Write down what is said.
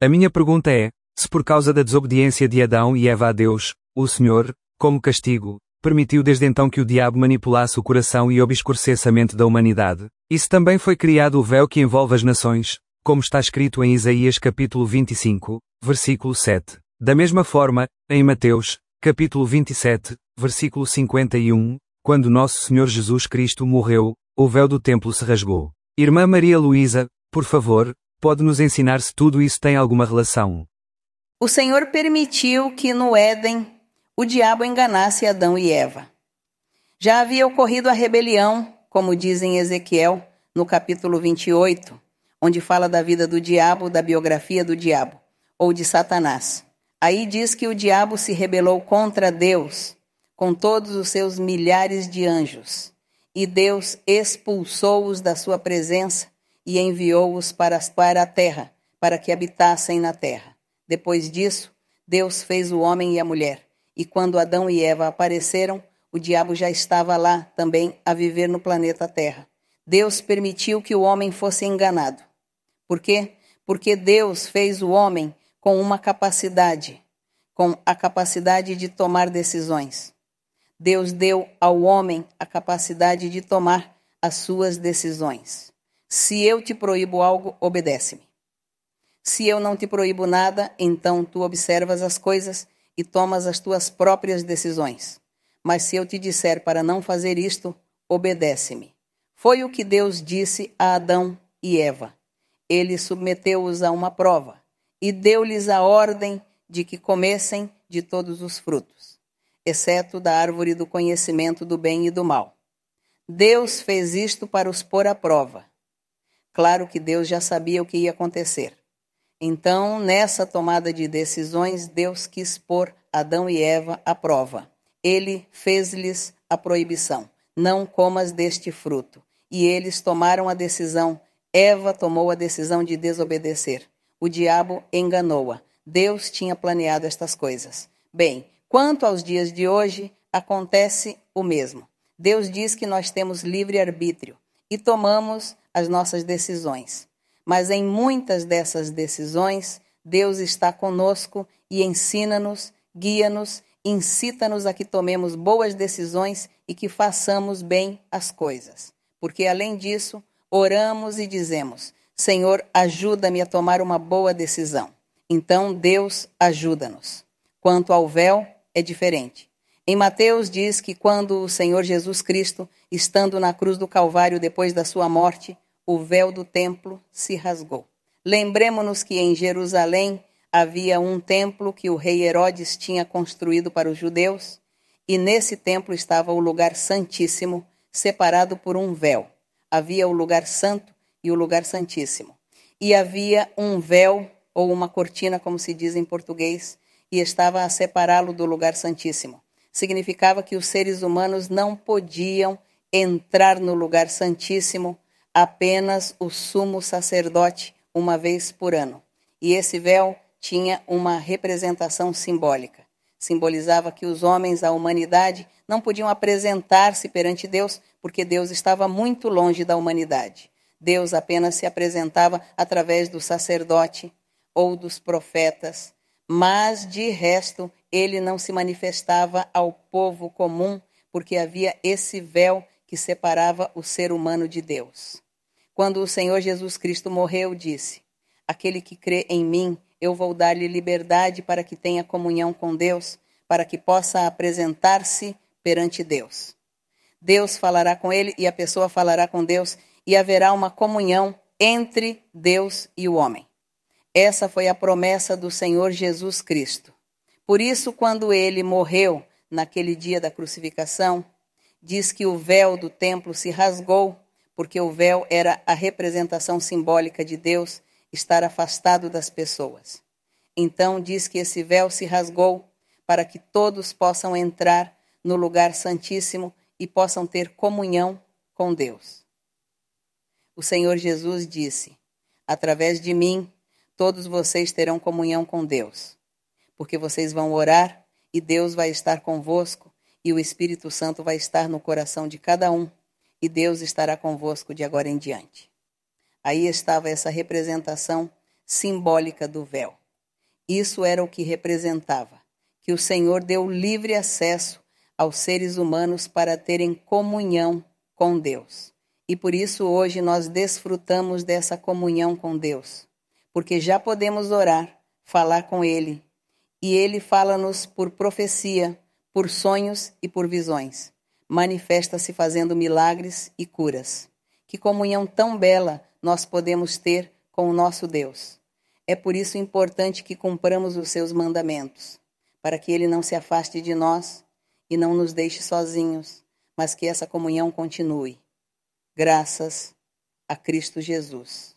A minha pergunta é, se por causa da desobediência de Adão e Eva a Deus, o Senhor, como castigo, permitiu desde então que o diabo manipulasse o coração e obscurecesse a mente da humanidade, e se também foi criado o véu que envolve as nações, como está escrito em Isaías capítulo 25, versículo 7. Da mesma forma, em Mateus, capítulo 27, versículo 51, quando nosso Senhor Jesus Cristo morreu, o véu do templo se rasgou. Irmã Maria Luísa, por favor, pode nos ensinar se tudo isso tem alguma relação. O Senhor permitiu que no Éden o diabo enganasse Adão e Eva. Já havia ocorrido a rebelião, como diz em Ezequiel, no capítulo 28, onde fala da vida do diabo, da biografia do diabo, ou de Satanás. Aí diz que o diabo se rebelou contra Deus, com todos os seus milhares de anjos, e Deus expulsou-os da sua presença e enviou-os para a terra, para que habitassem na terra. Depois disso, Deus fez o homem e a mulher, e quando Adão e Eva apareceram, o diabo já estava lá também a viver no planeta Terra. Deus permitiu que o homem fosse enganado. Por quê? Porque Deus fez o homem com uma capacidade, com a capacidade de tomar decisões. Deus deu ao homem a capacidade de tomar as suas decisões. Se eu te proíbo algo, obedece-me. Se eu não te proíbo nada, então tu observas as coisas e tomas as tuas próprias decisões. Mas se eu te disser para não fazer isto, obedece-me. Foi o que Deus disse a Adão e Eva. Ele submeteu-os a uma prova e deu-lhes a ordem de que comessem de todos os frutos, exceto da árvore do conhecimento do bem e do mal. Deus fez isto para os pôr à prova. Claro que Deus já sabia o que ia acontecer. Então, nessa tomada de decisões, Deus quis pôr Adão e Eva à prova. Ele fez-lhes a proibição: não comas deste fruto. E eles tomaram a decisão. Eva tomou a decisão de desobedecer. O diabo enganou-a. Deus tinha planeado estas coisas. Bem, quanto aos dias de hoje, acontece o mesmo. Deus diz que nós temos livre-arbítrio e tomamos as nossas decisões. Mas em muitas dessas decisões, Deus está conosco e ensina-nos, guia-nos, incita-nos a que tomemos boas decisões e que façamos bem as coisas. Porque, além disso, oramos e dizemos: Senhor, ajuda-me a tomar uma boa decisão. Então, Deus ajuda-nos. Quanto ao véu, é diferente. Em Mateus diz que quando o Senhor Jesus Cristo, estando na cruz do Calvário depois da sua morte, o véu do templo se rasgou. Lembremos-nos que em Jerusalém havia um templo que o rei Herodes tinha construído para os judeus, e nesse templo estava o lugar santíssimo, separado por um véu. Havia o lugar santo e o lugar santíssimo. E havia um véu, ou uma cortina, como se diz em português, e estava a separá-lo do lugar santíssimo. Significava que os seres humanos não podiam entrar no lugar santíssimo, apenas o sumo sacerdote uma vez por ano. E esse véu tinha uma representação simbólica. Simbolizava que os homens, a humanidade, não podiam apresentar-se perante Deus, porque Deus estava muito longe da humanidade. Deus apenas se apresentava através do sacerdote ou dos profetas, mas, de resto, ele não se manifestava ao povo comum, porque havia esse véu que separava o ser humano de Deus. Quando o Senhor Jesus Cristo morreu, disse: aquele que crê em mim, eu vou dar-lhe liberdade para que tenha comunhão com Deus, para que possa apresentar-se perante Deus. Deus falará com ele e a pessoa falará com Deus, e haverá uma comunhão entre Deus e o homem. Essa foi a promessa do Senhor Jesus Cristo. Por isso, quando ele morreu naquele dia da crucificação, diz que o véu do templo se rasgou, porque o véu era a representação simbólica de Deus estar afastado das pessoas. Então diz que esse véu se rasgou para que todos possam entrar no lugar santíssimo e possam ter comunhão com Deus. O Senhor Jesus disse: através de mim, todos vocês terão comunhão com Deus, porque vocês vão orar e Deus vai estar convosco e o Espírito Santo vai estar no coração de cada um. E Deus estará convosco de agora em diante. Aí estava essa representação simbólica do véu. Isso era o que representava, que o Senhor deu livre acesso aos seres humanos para terem comunhão com Deus. E por isso hoje nós desfrutamos dessa comunhão com Deus, porque já podemos orar, falar com Ele, e Ele fala-nos por profecia, por sonhos e por visões. Manifesta-se fazendo milagres e curas. Que comunhão tão bela nós podemos ter com o nosso Deus. É por isso importante que cumpramos os seus mandamentos, para que Ele não se afaste de nós e não nos deixe sozinhos, mas que essa comunhão continue. Graças a Cristo Jesus.